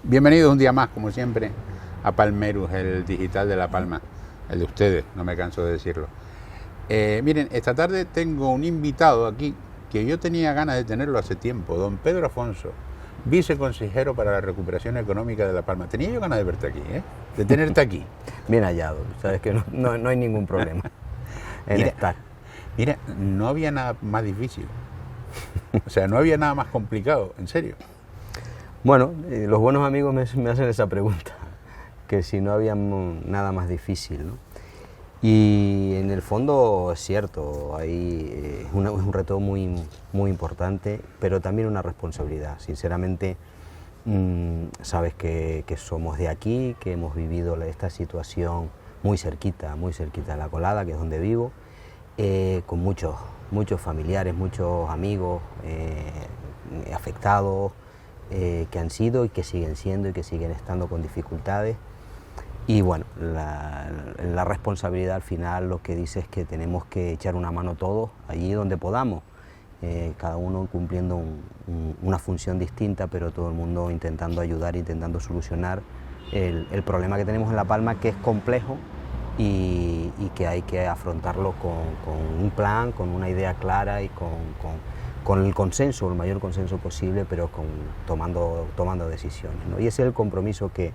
Bienvenidos un día más, como siempre, a Palmerus, el digital de La Palma, el de ustedes, no me canso de decirlo. Miren, esta tarde tengo un invitado aquí que yo tenía ganas de tenerlo hace tiempo, don Pedro Afonso, viceconsejero para la recuperación económica de La Palma. Tenía yo ganas de verte aquí, de tenerte aquí. Bien hallado, sabes que no hay ningún problema en Mira, estar. Mira, no había nada más difícil, o sea, no había nada más complicado, en serio. Bueno, los buenos amigos me hacen esa pregunta, que si no había nada más difícil, ¿no? Y en el fondo es cierto, es un reto muy importante, pero también una responsabilidad. Sinceramente, sabes que somos de aquí, que hemos vivido esta situación muy cerquita de La Colada, que es donde vivo, con muchos familiares, muchos amigos afectados, que han sido y que siguen siendo y que siguen estando con dificultades. Y bueno, la responsabilidad al final lo que dice es que tenemos que echar una mano todos allí donde podamos, cada uno cumpliendo una función distinta, pero todo el mundo intentando ayudar, intentando solucionar el problema que tenemos en La Palma, que es complejo y que hay que afrontarlo con un plan, con una idea clara y con el consenso, el mayor consenso posible, pero tomando decisiones, ¿no? Y ese es el compromiso que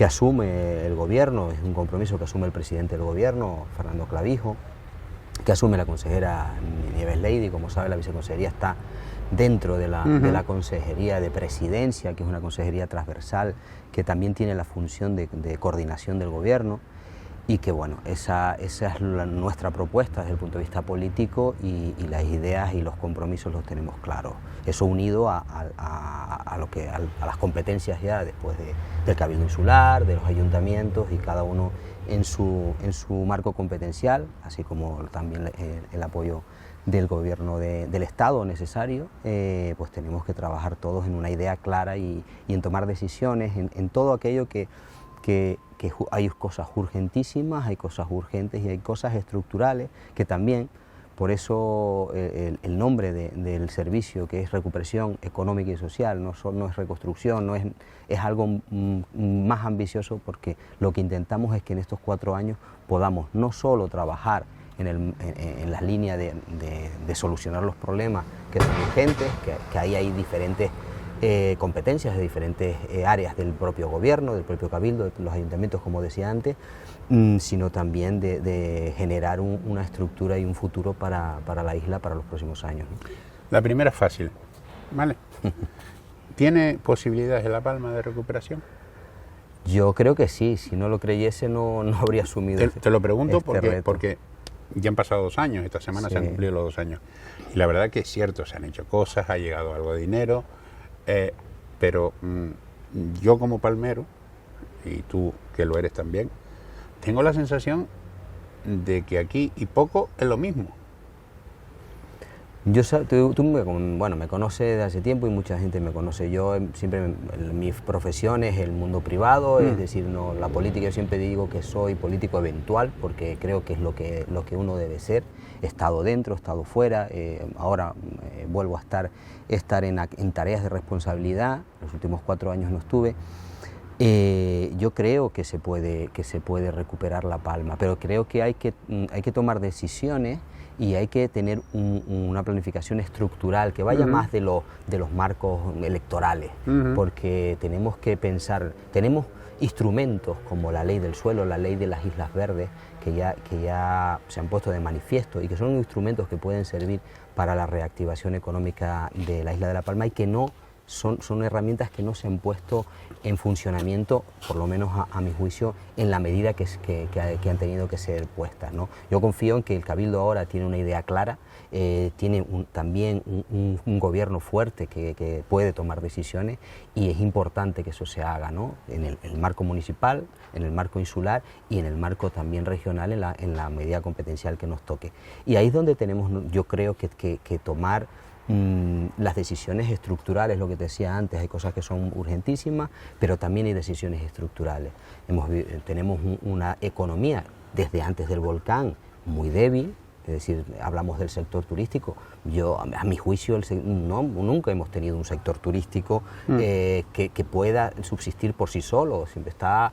asume el gobierno, es un compromiso que asume el presidente del gobierno, Fernando Clavijo, que asume la consejera Nieves Leidy. Como sabe, la viceconsejería está dentro de la consejería de presidencia, que es una consejería transversal, que también tiene la función de coordinación del gobierno, y que bueno, esa es nuestra propuesta desde el punto de vista político, y las ideas y los compromisos los tenemos claros. Eso unido a las competencias ya después del Cabildo Insular, de los ayuntamientos, y cada uno en su marco competencial, así como también el apoyo del gobierno del Estado necesario, pues tenemos que trabajar todos en una idea clara y en tomar decisiones en todo aquello que hay cosas urgentísimas, hay cosas urgentes y hay cosas estructurales que también, por eso el nombre del servicio, que es recuperación económica y social, no es reconstrucción, es algo más ambicioso, porque lo que intentamos es que en estos 4 años podamos no solo trabajar en la línea de solucionar los problemas que son urgentes, que ahí hay diferentes competencias de diferentes áreas del propio gobierno, del propio cabildo, de los ayuntamientos, como decía antes, sino también de generar una estructura y un futuro para la isla para los próximos años, ¿no? La primera es fácil, ¿vale? ¿Tiene posibilidades en La Palma de recuperación? Yo creo que sí, si no lo creyese no habría asumido Te lo pregunto reto. porque ya han pasado 2 años, esta semana Sí. se han cumplido los 2 años. Y la verdad que es cierto, se han hecho cosas, ha llegado algo de dinero, pero yo como palmero, y tú que lo eres también, tengo la sensación de que aquí y poco es lo mismo. Tú me conoces de hace tiempo y mucha gente me conoce. Yo siempre, mi profesión es el mundo privado, es decir, no, la política. Yo siempre digo que soy político eventual, porque creo que es lo que uno debe ser. He estado dentro, he estado fuera, ahora vuelvo a estar en tareas de responsabilidad. Los últimos 4 años no estuve. Yo creo que se puede recuperar La Palma, pero creo que hay que tomar decisiones y hay que tener una planificación estructural que vaya más de los marcos electorales, porque tenemos que pensar, tenemos instrumentos como la ley del suelo, la ley de las Islas Verdes, que ya se han puesto de manifiesto y que son instrumentos que pueden servir para la reactivación económica de la isla de La Palma, y que son herramientas que no se han puesto en funcionamiento, por lo menos a mi juicio, en la medida que han tenido que ser puestas, ¿no? Yo confío en que el Cabildo ahora tiene una idea clara, tiene también un gobierno fuerte que puede tomar decisiones, y es importante que eso se haga, ¿no? En el marco municipal, en el marco insular y en el marco también regional, en la medida competencial que nos toque. Y ahí es donde tenemos, yo creo, que tomar las decisiones estructurales, lo que te decía antes. Hay cosas que son urgentísimas, pero también hay decisiones estructurales. Tenemos una economía desde antes del volcán muy débil, Es decir, hablamos del sector turístico. A mi juicio, nunca hemos tenido un sector turístico que pueda subsistir por sí solo. Siempre está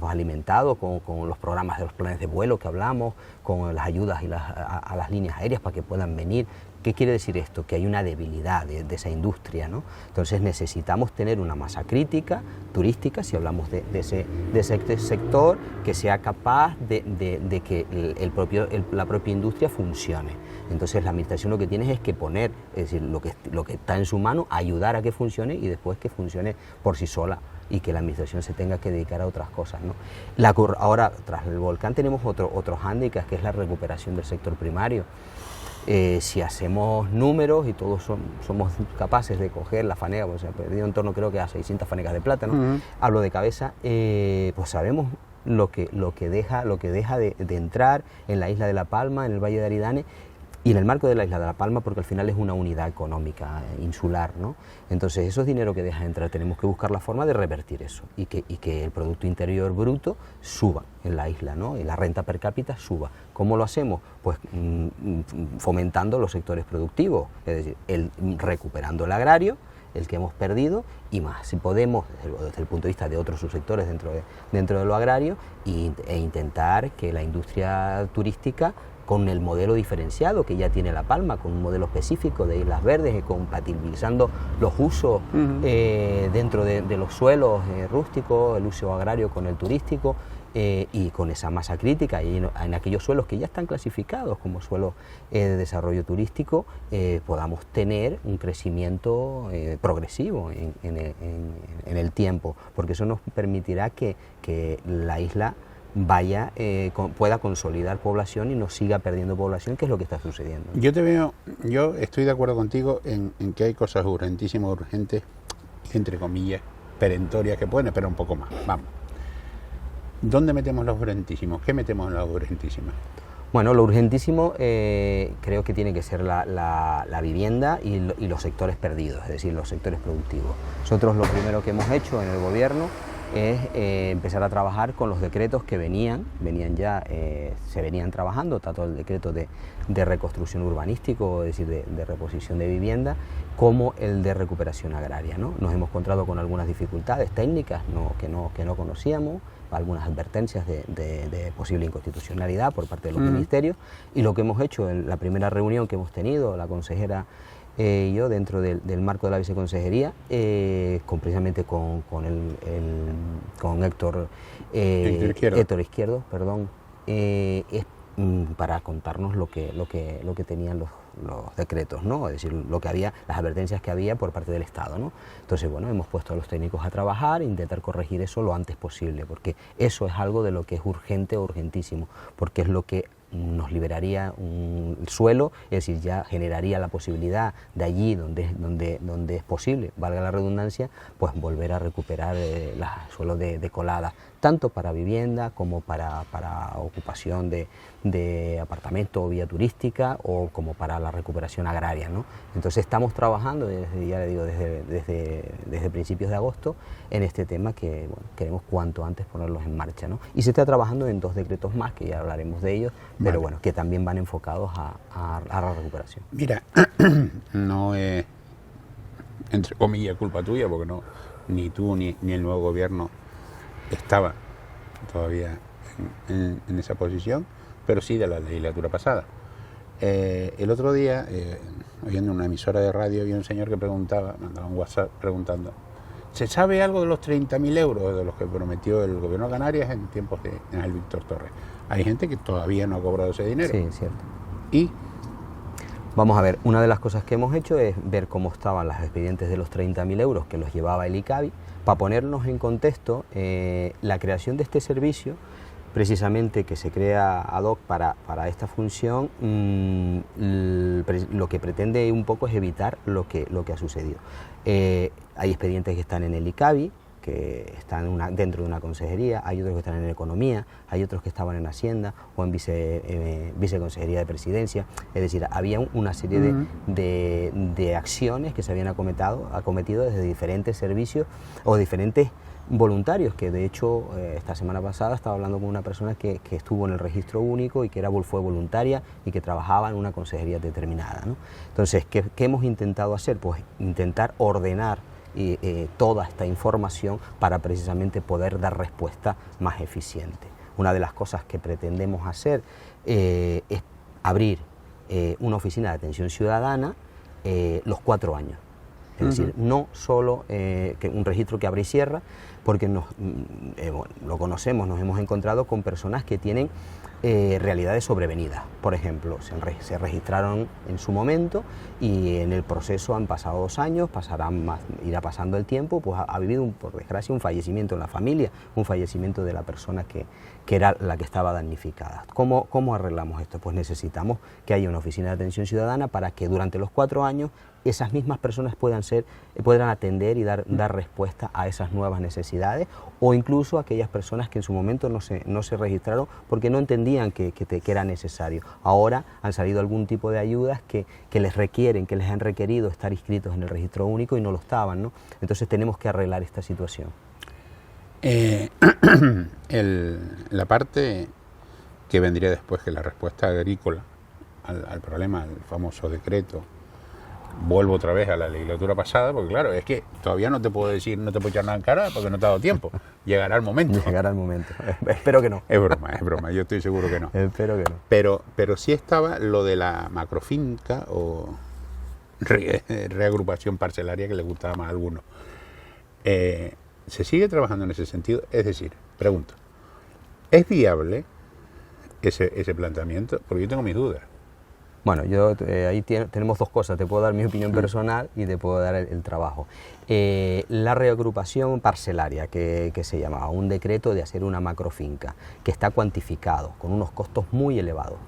alimentado con los programas de los planes de vuelo que hablamos, con las ayudas a las líneas aéreas para que puedan venir. ¿Qué quiere decir esto? Que hay una debilidad de esa industria, ¿no? Entonces necesitamos tener una masa crítica turística, si hablamos de ese sector, que sea capaz de que la propia industria funcione. Entonces la administración lo que tiene es que poner, es decir, lo que está en su mano, ayudar a que funcione y después que funcione por sí sola y que la administración se tenga que dedicar a otras cosas, ¿no? Ahora, tras el volcán tenemos otro hándicap, que es la recuperación del sector primario. Si hacemos números y todos somos capaces de coger la fanega, pues se ha perdido en torno creo que a 600 fanegas de plátano, hablo de cabeza, pues sabemos lo que deja de entrar en la isla de La Palma, en el Valle de Aridane y en el marco de la isla de La Palma, porque al final es una unidad económica insular, ¿no? Entonces esos dinero que deja de entrar tenemos que buscar la forma de revertir eso y que el Producto Interior Bruto suba en la isla, ¿no? Y la renta per cápita suba. ¿Cómo lo hacemos? Pues fomentando los sectores productivos, es decir, recuperando el agrario, el que hemos perdido, y más, si podemos, desde el punto de vista de otros subsectores dentro de lo agrario, e intentar que la industria turística, con el modelo diferenciado que ya tiene La Palma, con un modelo específico de islas verdes, compatibilizando los usos dentro de los suelos rústicos, el uso agrario con el turístico, y con esa masa crítica y en aquellos suelos que ya están clasificados como suelos de desarrollo turístico, podamos tener un crecimiento progresivo en el tiempo, porque eso nos permitirá que la isla pueda consolidar población y no siga perdiendo población, que es lo que está sucediendo. Yo estoy de acuerdo contigo en que hay cosas urgentísimas, urgentes, entre comillas, perentorias, que pueden esperar un poco más. Vamos. ¿Dónde metemos los urgentísimos? ¿Qué metemos en los urgentísimos? Bueno, lo urgentísimo creo que tiene que ser la vivienda y los sectores perdidos, es decir, los sectores productivos. Nosotros lo primero que hemos hecho en el gobierno es empezar a trabajar con los decretos que se venían trabajando, tanto el decreto de reconstrucción urbanístico, es decir, de reposición de vivienda, como el de recuperación agraria, ¿no? Nos hemos encontrado con algunas dificultades técnicas que no conocíamos, algunas advertencias de posible inconstitucionalidad por parte de los ministerios, y lo que hemos hecho en la primera reunión que hemos tenido, la consejera y yo, dentro del marco de la viceconsejería, precisamente con Héctor Izquierdo, es para contarnos lo que tenían los decretos, ¿no? Es decir, lo que había, las advertencias que había por parte del Estado, ¿no? Entonces, bueno, hemos puesto a los técnicos a trabajar e intentar corregir eso lo antes posible, porque eso es algo de lo que es urgente o urgentísimo, porque es lo que nos liberaría un suelo, es decir, ya generaría la posibilidad de allí donde es posible, valga la redundancia, pues volver a recuperar los suelos de colada, tanto para vivienda como para ocupación de apartamento o vía turística, o como para la recuperación agraria, ¿no? Entonces estamos trabajando desde principios de agosto en este tema que, bueno, queremos cuanto antes ponerlos en marcha, ¿no? Y se está trabajando en 2 decretos más, que ya hablaremos de ellos, pero vale, bueno, que también van enfocados a la recuperación. Mira, no es, entre comillas, culpa tuya, porque no, ni tú ni el nuevo gobierno estaba todavía en esa posición, pero sí de la legislatura pasada. El otro día, oyendo una emisora de radio, había un señor que mandaba un WhatsApp preguntando: ¿se sabe algo de los 30.000 euros de los que prometió el gobierno de Canarias en tiempos de Ángel Víctor Torres? Hay gente que todavía no ha cobrado ese dinero. Sí, cierto. Y vamos a ver, una de las cosas que hemos hecho es ver cómo estaban los expedientes de los 30.000 euros que los llevaba el ICABI, para ponernos en contexto la creación de este servicio, precisamente que se crea ad hoc para esta función. Lo que pretende un poco es evitar lo que ha sucedido. Hay expedientes que están en el ICABI, que están dentro de una consejería, hay otros que están en Economía, hay otros que estaban en Hacienda o en Viceconsejería de Presidencia. Es decir, había una serie de acciones que se habían acometido desde diferentes servicios o diferentes voluntarios, que de hecho esta semana pasada estaba hablando con una persona que estuvo en el registro único y que fue voluntaria y que trabajaba en una consejería determinada, ¿no? Entonces, ¿qué hemos intentado hacer? Pues intentar ordenar toda esta información para precisamente poder dar respuesta más eficiente. Una de las cosas que pretendemos hacer es abrir una oficina de atención ciudadana los 4 años. Es decir, no solo que un registro que abre y cierra, porque lo conocemos, nos hemos encontrado con personas que tienen realidades sobrevenidas. Por ejemplo, se registraron en su momento y en el proceso han pasado 2 años, irá pasando el tiempo, pues ha vivido, por desgracia, un fallecimiento en la familia, un fallecimiento de la persona que era la que estaba damnificada. ¿Cómo arreglamos esto? Pues necesitamos que haya una oficina de atención ciudadana para que durante los 4 años esas mismas personas puedan atender y dar respuesta a esas nuevas necesidades, o incluso aquellas personas que en su momento no se registraron porque no entendían que era necesario. Ahora han salido algún tipo de ayudas que les han requerido estar inscritos en el registro único y no lo estaban, ¿no? Entonces tenemos que arreglar esta situación. La parte que vendría después, que la respuesta agrícola al problema, al famoso decreto, vuelvo otra vez a la legislatura pasada, porque claro, es que todavía no te puedo decir, no te puedo echar nada en cara porque no te ha dado tiempo. Llegará el momento. Llegará el momento. Espero que no. Es broma, yo estoy seguro que no. Espero que no. Pero sí estaba lo de la macrofinca o reagrupación parcelaria, que le gustaba más a algunos. ¿Se sigue trabajando en ese sentido? Es decir, pregunto, ¿es viable ese planteamiento? Porque yo tengo mis dudas. Bueno, ahí tenemos 2 cosas, te puedo dar mi opinión personal y te puedo dar el trabajo. La reagrupación parcelaria, que se llamaba, un decreto de hacer una macrofinca, que está cuantificado, con unos costos muy elevados,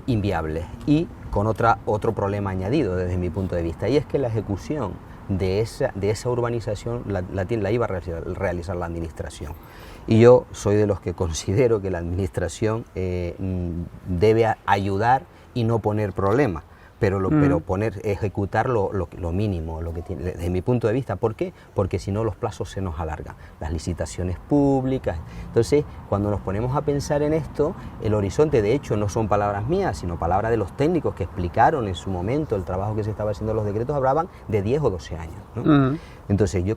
inviables, y con otro problema añadido desde mi punto de vista, y es que la ejecución de esa urbanización la iba a realizar la administración. Y yo soy de los que considero que la administración debe ayudar y no poner problemas, pero ejecutar lo mínimo, lo que tiene, desde mi punto de vista. ¿Por qué? Porque si no los plazos se nos alargan, las licitaciones públicas. Entonces, cuando nos ponemos a pensar en esto, el horizonte, de hecho, no son palabras mías, sino palabras de los técnicos que explicaron en su momento el trabajo que se estaba haciendo en los decretos, hablaban de 10 o 12 años, ¿no? Entonces, yo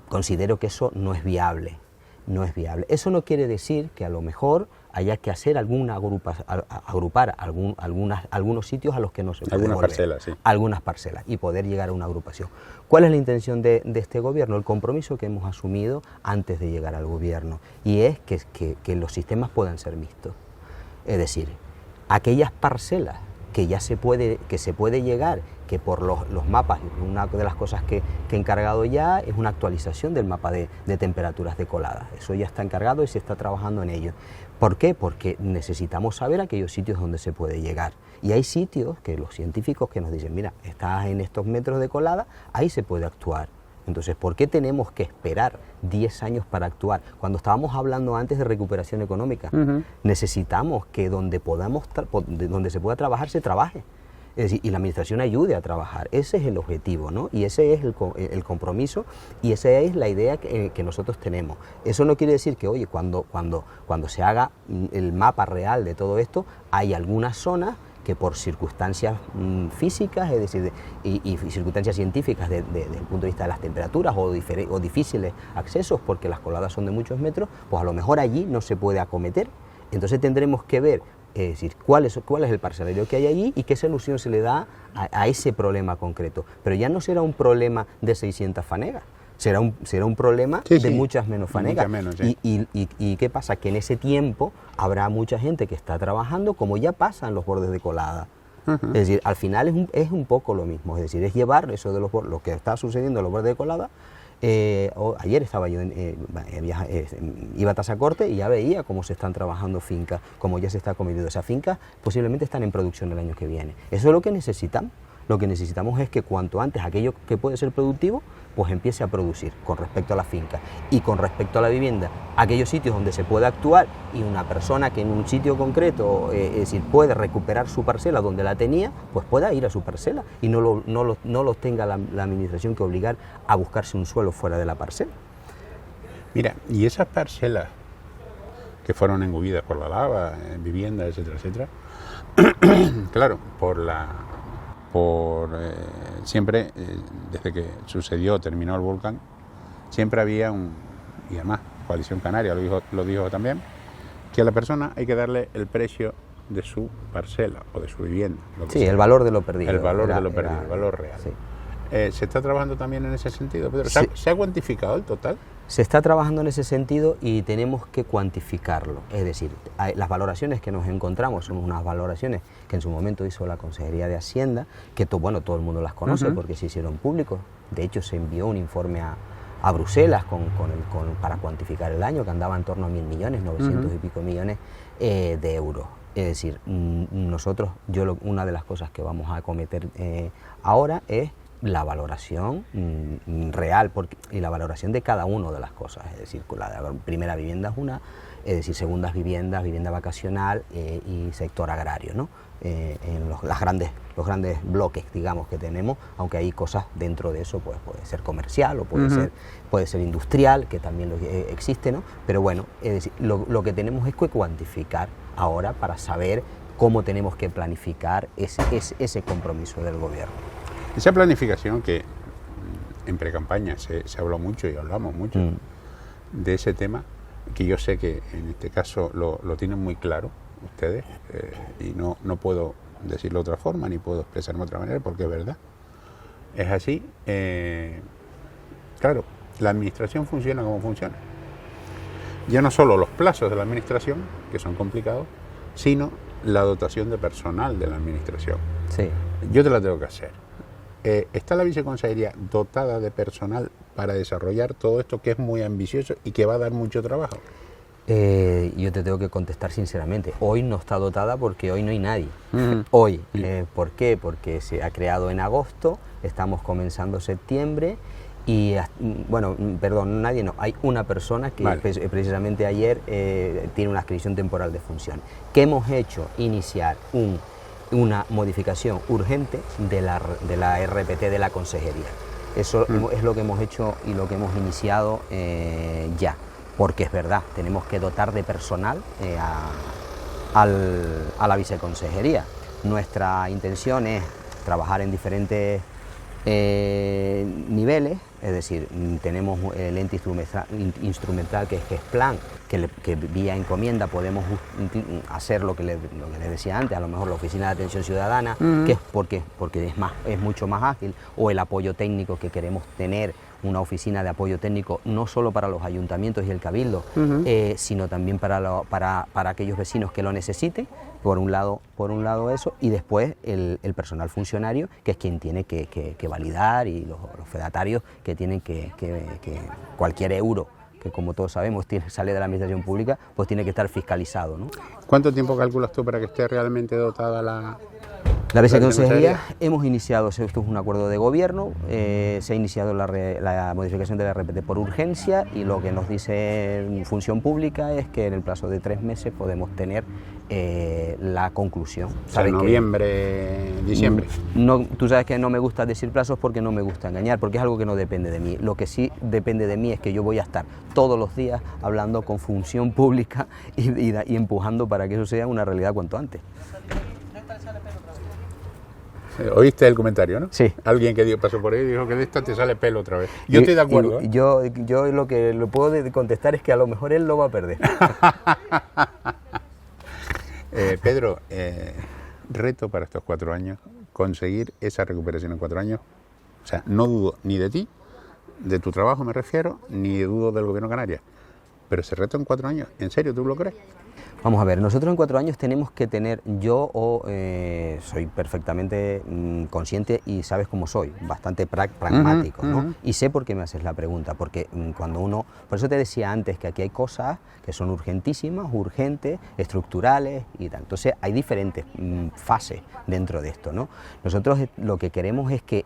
considero que eso no es viable. No es viable. Eso no quiere decir que a lo mejor haya que hacer agrupar algunos sitios a los que no se puede algunas volver. Parcelas, sí. Algunas parcelas, y poder llegar a una agrupación. ¿Cuál es la intención de este gobierno? El compromiso que hemos asumido antes de llegar al gobierno, y es que los sistemas puedan ser mixtos. Es decir, aquellas parcelas que se puede llegar, que por los mapas, una de las cosas que he encargado ya es una actualización del mapa de temperaturas de colada. Eso ya está encargado y se está trabajando en ello. ¿Por qué? Porque necesitamos saber aquellos sitios donde se puede llegar. Y hay sitios que los científicos que nos dicen, mira, estás en estos metros de colada, ahí se puede actuar. Entonces, ¿por qué tenemos que esperar 10 años para actuar? Cuando estábamos hablando antes de recuperación económica, necesitamos que donde se pueda trabajar, se trabaje. Es decir, y la administración ayude a trabajar. Ese es el objetivo, ¿no? Y ese es el compromiso, y esa es la idea que nosotros tenemos. Eso no quiere decir que, oye, cuando se haga el mapa real de todo esto, hay algunas zonas que por circunstancias físicas, es decir, y circunstancias científicas desde el punto de vista de las temperaturas o difíciles accesos, porque las coladas son de muchos metros, pues a lo mejor allí no se puede acometer. Entonces tendremos que ver, es decir, cuál es el parcelario que hay allí y qué solución se le da a ese problema concreto. Pero ya no será un problema de 600 fanegas, será un problema de muchas menos fanegas. ¿Y qué pasa? Que en ese tiempo habrá mucha gente que está trabajando, como ya pasa en los bordes de colada. Es decir, al final es un poco lo mismo, es decir, es llevar eso de lo que está sucediendo en los bordes de colada. Ayer estaba yo iba a Tazacorte y ya veía cómo se están trabajando fincas, cómo ya se está cometiendo. Esas fincas posiblemente están en producción el año que viene. Eso es lo que necesitamos. Lo que necesitamos es que cuanto antes aquello que puede ser productivo, pues empiece a producir con respecto a la finca. Y con respecto a la vivienda, aquellos sitios donde se puede actuar y una persona que en un sitio concreto, es decir, puede recuperar su parcela donde la tenía, pues pueda ir a su parcela y no los tenga la administración que obligar a buscarse un suelo fuera de la parcela. Mira, y esas parcelas que fueron engullidas por la lava, en viviendas, etcétera, etcétera, claro, siempre, desde que sucedió, terminó el volcán, siempre había y además Coalición Canaria lo dijo también, que a la persona hay que darle el precio de su parcela o de su vivienda. Sí, el valor de lo perdido. El valor de lo perdido, el valor real. Sí. ¿Se está trabajando también en ese sentido, Pedro? Sí. ¿Se ha cuantificado el total? Se está trabajando en ese sentido y tenemos que cuantificarlo. Es decir, las valoraciones que nos encontramos son unas valoraciones que en su momento hizo la Consejería de Hacienda, que todo el mundo las conoce porque se hicieron públicos. De hecho, se envió un informe a Bruselas para cuantificar el daño, que andaba en torno a 1.000 millones, 900 y pico millones de euros. Es decir, nosotros, una de las cosas que vamos a acometer ahora es la valoración real y la valoración de cada una de las cosas. Es decir, la primera vivienda es una, es decir, segundas viviendas, vivienda vacacional y sector agrario, ¿no? En los grandes bloques, digamos, que tenemos, aunque hay cosas dentro de eso, pues puede ser comercial o puede ser industrial, que también existe, ¿no? Pero bueno, es decir, lo que tenemos es que cuantificar ahora para saber cómo tenemos que planificar ese compromiso del gobierno. Esa planificación que en precampaña se habló mucho y hablamos mucho de ese tema, que yo sé que en este caso lo tienen muy claro ustedes, y no puedo decirlo de otra forma, ni puedo expresarme de otra manera, porque es verdad, es así. Claro, la administración funciona como funciona. Ya no solo los plazos de la administración, que son complicados, sino la dotación de personal de la administración. Sí. Yo te la tengo que hacer. ¿Está la viceconsejería dotada de personal para desarrollar todo esto que es muy ambicioso y que va a dar mucho trabajo? Yo te tengo que contestar sinceramente, hoy no está dotada porque hoy no hay nadie. Hoy, ¿por qué? Porque se ha creado en agosto, estamos comenzando septiembre y, bueno, perdón, nadie no, hay una persona que precisamente ayer tiene una adscripción temporal de función. ¿Qué hemos hecho? Iniciar una modificación urgente de la RPT de la Consejería. Eso es lo que hemos hecho y lo que hemos iniciado ya. Porque es verdad, tenemos que dotar de personal a la viceconsejería. Nuestra intención es trabajar en diferentes niveles, es decir, tenemos el ente instrumental que es Plan, que vía encomienda podemos hacer lo que les decía antes, a lo mejor la oficina de atención ciudadana, que es porque es mucho más ágil, o el apoyo técnico que queremos tener, una oficina de apoyo técnico no solo para los ayuntamientos y el cabildo, sino también para aquellos vecinos que lo necesiten, por un lado eso, y después el personal funcionario, que es quien tiene que validar, y los fedatarios que tienen que cualquier euro que, como todos sabemos, sale de la administración pública, pues tiene que estar fiscalizado, ¿no? ¿Cuánto tiempo calculas tú para que esté realmente dotada la viceconsejería? Hemos iniciado, esto es un acuerdo de gobierno, se ha iniciado la modificación de la RPT por urgencia, y lo que nos dice Función Pública es que en el plazo de 3 meses podemos tener la conclusión. O sea, noviembre, diciembre. No, tú sabes que no me gusta decir plazos porque no me gusta engañar, porque es algo que no depende de mí. Lo que sí depende de mí es que yo voy a estar todos los días hablando con Función Pública y empujando para que eso sea una realidad cuanto antes. ¿Oíste el comentario, no? Sí. Alguien que pasó por ahí y dijo que de esta te sale pelo otra vez. Yo estoy de acuerdo. Yo lo que lo puedo contestar es que a lo mejor él lo va a perder. Pedro, reto para estos 4 años, conseguir esa recuperación en 4 años. O sea, no dudo ni de ti, de tu trabajo me refiero, ni dudo del Gobierno de Canarias. Pero ese reto en 4 años, ¿en serio tú lo crees? Vamos a ver, nosotros en 4 años tenemos que tener, soy perfectamente consciente y sabes cómo soy, bastante pragmático, ¿no? Y sé por qué me haces la pregunta, porque cuando por eso te decía antes que aquí hay cosas que son urgentísimas, urgentes, estructurales y tal. Entonces hay diferentes fases dentro de esto, ¿no? Nosotros lo que queremos es que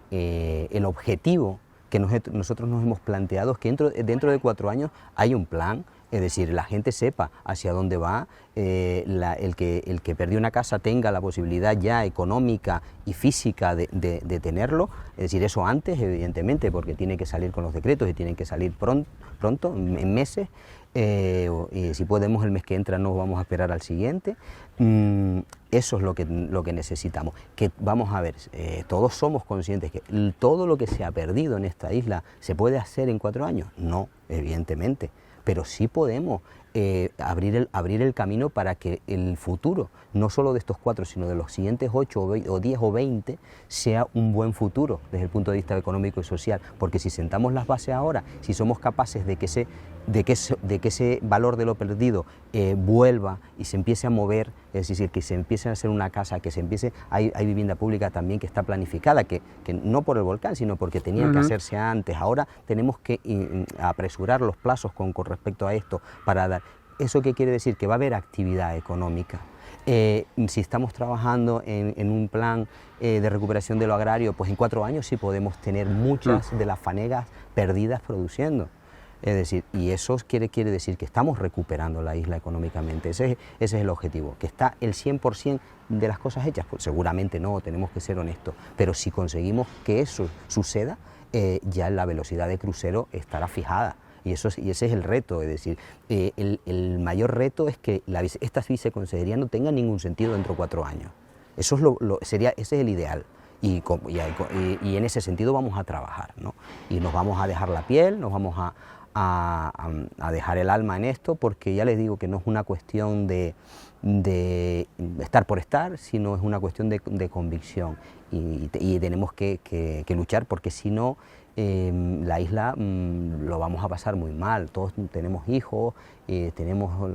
el objetivo que nosotros nos hemos planteado es que dentro de 4 años hay un plan Es decir, la gente sepa hacia dónde va, el que perdió una casa tenga la posibilidad ya económica y física de tenerlo. Es decir, eso antes, evidentemente, porque tiene que salir con los decretos y tienen que salir pronto, en meses. Y si podemos el mes que entra, no vamos a esperar al siguiente. Eso es lo que necesitamos. Que vamos a ver, todos somos conscientes que todo lo que se ha perdido en esta isla se puede hacer en 4 años. No, evidentemente, pero sí podemos abrir el camino para que el futuro, no solo de estos 4, sino de los siguientes 8 o 10 o 20, sea un buen futuro desde el punto de vista económico y social, porque si sentamos las bases ahora, si somos capaces de que ese valor de lo perdido vuelva y se empiece a mover, es decir, que se empiece a hacer una casa, que se empiece, hay vivienda pública también que está planificada, que no por el volcán, sino porque tenía que hacerse antes. Ahora tenemos que apresurar los plazos con respecto a esto para dar. ¿Eso qué quiere decir? Que va a haber actividad económica. Si estamos trabajando en un plan de recuperación de lo agrario, pues en 4 años sí podemos tener muchas de las fanegas perdidas produciendo. Es decir, y eso quiere decir que estamos recuperando la isla económicamente. Ese es el objetivo. ¿Que está el 100% de las cosas hechas? Pues seguramente no, tenemos que ser honestos. Pero si conseguimos que eso suceda, ya la velocidad de crucero estará fijada. Y ese es el reto, es decir, el mayor reto es que esta viceconsejería no tenga ningún sentido dentro de 4 años. Eso es ese es el ideal. Y en ese sentido vamos a trabajar, ¿no? Y nos vamos a dejar la piel, nos vamos a dejar el alma en esto, porque ya les digo que no es una cuestión de estar por estar, sino es una cuestión de convicción, y tenemos que luchar, porque si no, la isla lo vamos a pasar muy mal. Todos tenemos hijos, tenemos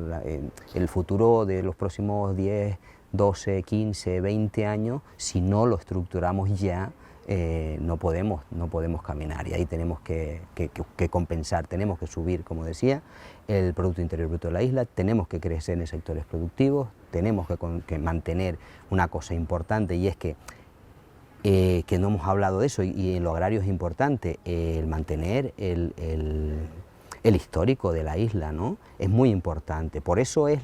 el futuro de los próximos 10, 12, 15, 20 años, si no lo estructuramos ya, no podemos caminar, y ahí tenemos que compensar, tenemos que subir, como decía, el Producto Interior Bruto de la isla, tenemos que crecer en sectores productivos, tenemos que mantener una cosa importante, y es que no hemos hablado de eso, y en lo agrario es importante, el mantener el histórico de la isla, ¿no? Es muy importante. Por eso es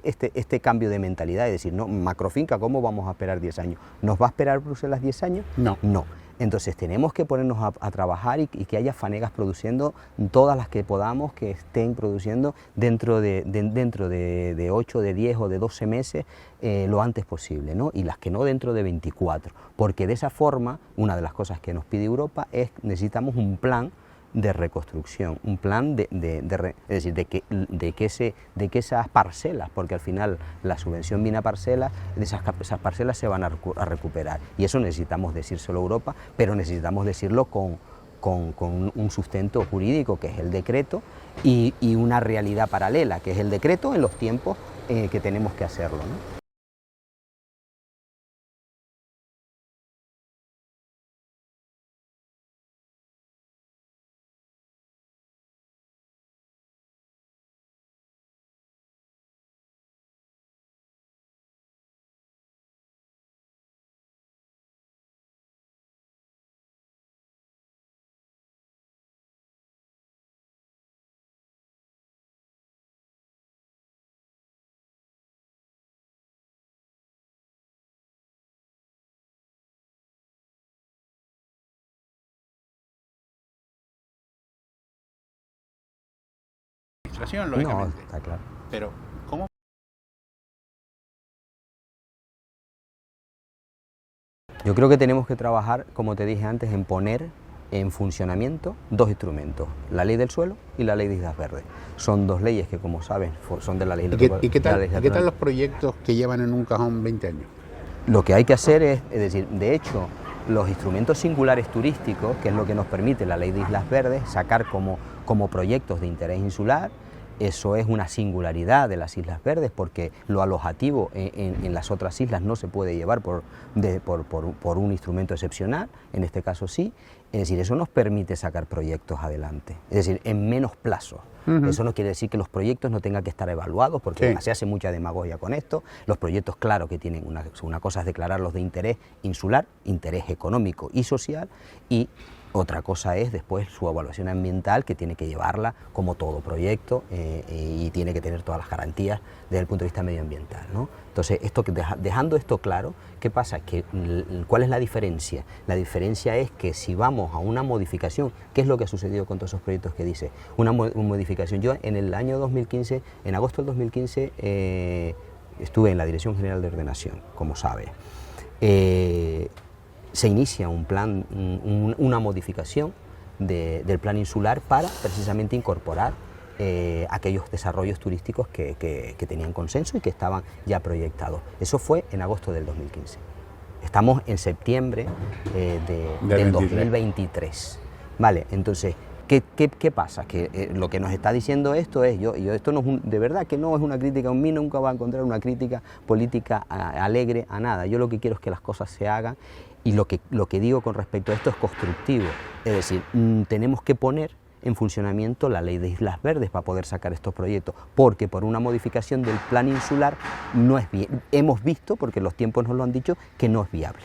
este cambio de mentalidad, es decir, no, macrofinca, ¿cómo vamos a esperar 10 años? ¿Nos va a esperar Bruselas 10 años? No. No. Entonces tenemos que ponernos a trabajar y que haya fanegas produciendo, todas las que podamos, que estén produciendo dentro de 8, de 10 o de 12 meses, lo antes posible, ¿no? Y las que no, dentro de 24. Porque de esa forma, una de las cosas que nos pide Europa es necesitamos un plan de reconstrucción, un plan es decir, de que esas parcelas, porque al final la subvención viene a parcelas, esas parcelas se van a recuperar, y eso necesitamos decírselo a Europa, pero necesitamos decirlo con un sustento jurídico, que es el decreto, y una realidad paralela, que es el decreto en los tiempos que tenemos que hacerlo, ¿no? Lógicamente. No, está claro. Pero, ¿cómo? Yo creo que tenemos que trabajar, como te dije antes, en poner en funcionamiento 2 instrumentos, la ley del suelo y la ley de Islas Verdes. Son 2 leyes que, como saben, son de la legislatura. ¿Y qué tal los proyectos que llevan en un cajón 20 años? Lo que hay que hacer es decir, de hecho, los instrumentos singulares turísticos, que es lo que nos permite la ley de Islas Verdes, sacar como proyectos de interés insular. Eso es una singularidad de las Islas Verdes, porque lo alojativo en las otras islas no se puede llevar por un instrumento excepcional, en este caso sí. Es decir, eso nos permite sacar proyectos adelante, es decir, en menos plazo. Eso no quiere decir que los proyectos no tengan que estar evaluados, porque se hace mucha demagogia con esto. Los proyectos, claro que tienen una cosa es declararlos de interés insular, interés económico y social, y Otra cosa es después su evaluación ambiental, que tiene que llevarla como todo proyecto y tiene que tener todas las garantías desde el punto de vista medioambiental, ¿no? Entonces, dejando esto claro, ¿qué pasa? ¿Cuál es la diferencia? La diferencia es que si vamos a una modificación, ¿qué es lo que ha sucedido con todos esos proyectos que dice? Una modificación. Yo en el año 2015, en agosto del 2015, estuve en la Dirección General de Ordenación, como sabe. Se inicia un plan, una modificación del plan insular para precisamente incorporar aquellos desarrollos turísticos que tenían consenso y que estaban ya proyectados. Eso fue en agosto del 2015. Estamos en septiembre del 2023. Vale, entonces, ¿qué pasa? Que lo que nos está diciendo esto es, esto no es de verdad que no es una crítica, a mí nunca va a encontrar una crítica política alegre a nada. Yo lo que quiero es que las cosas se hagan y lo que digo con respecto a esto es constructivo. Es decir, tenemos que poner en funcionamiento la ley de Islas Verdes para poder sacar estos proyectos, porque por una modificación del plan insular no es bien. Hemos visto, porque los tiempos nos lo han dicho, que no es viable.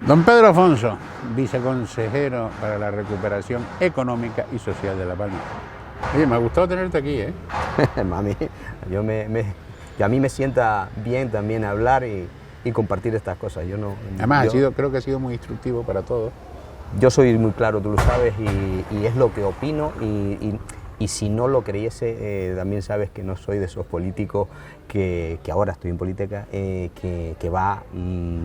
Don Pedro Afonso, viceconsejero para la recuperación económica y social de La Palma. Oye, me ha gustado tenerte aquí, ¿eh? Mami, a mí me sienta bien también hablar y compartir estas cosas. Además, creo que ha sido muy instructivo para todos. Yo soy muy claro, tú lo sabes, y es lo que opino, y si no lo creyese, también sabes que no soy de esos políticos que ahora estoy en política, que va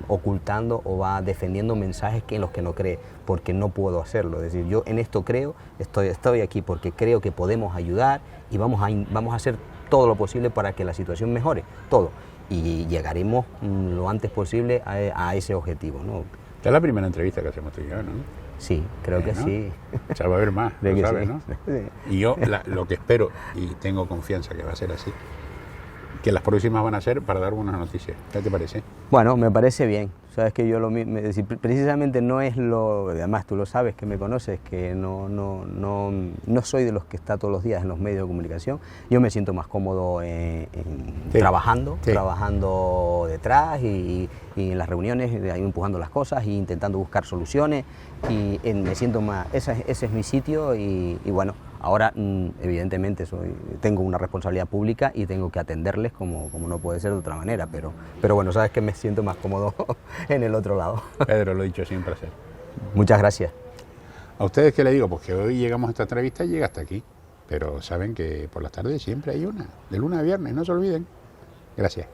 ocultando o va defendiendo mensajes en los que no cree, porque no puedo hacerlo. Es decir, yo en esto creo, estoy aquí porque creo que podemos ayudar y vamos a hacer todo lo posible para que la situación mejore, todo, y llegaremos lo antes posible a ese objetivo, ¿no? Esta es la primera entrevista que hacemos tú y yo, ¿no? Sí, creo que ¿no? Sí. O sea, va a haber más, lo sabes, sí. ¿no? Sí. Y yo lo que espero, y tengo confianza que va a ser así, que las próximas van a ser para dar buenas noticias. ¿Qué te parece? Bueno, me parece bien. Sabes que yo precisamente no es además tú lo sabes, que me conoces, que no soy de los que está todos los días en los medios de comunicación. Yo me siento más cómodo trabajando detrás y en las reuniones, ahí empujando las cosas e intentando buscar soluciones, y me siento más, ese es mi sitio, y bueno, ahora evidentemente tengo una responsabilidad pública y tengo que atenderles como no puede ser de otra manera, pero bueno, sabes que me siento más cómodo en el otro lado. Pedro, lo he dicho, siempre placer. Muchas gracias. ¿A ustedes qué le digo? Pues que hoy llegamos a esta entrevista y llega hasta aquí, pero saben que por las tardes siempre hay una, de lunes a viernes, no se olviden. Gracias.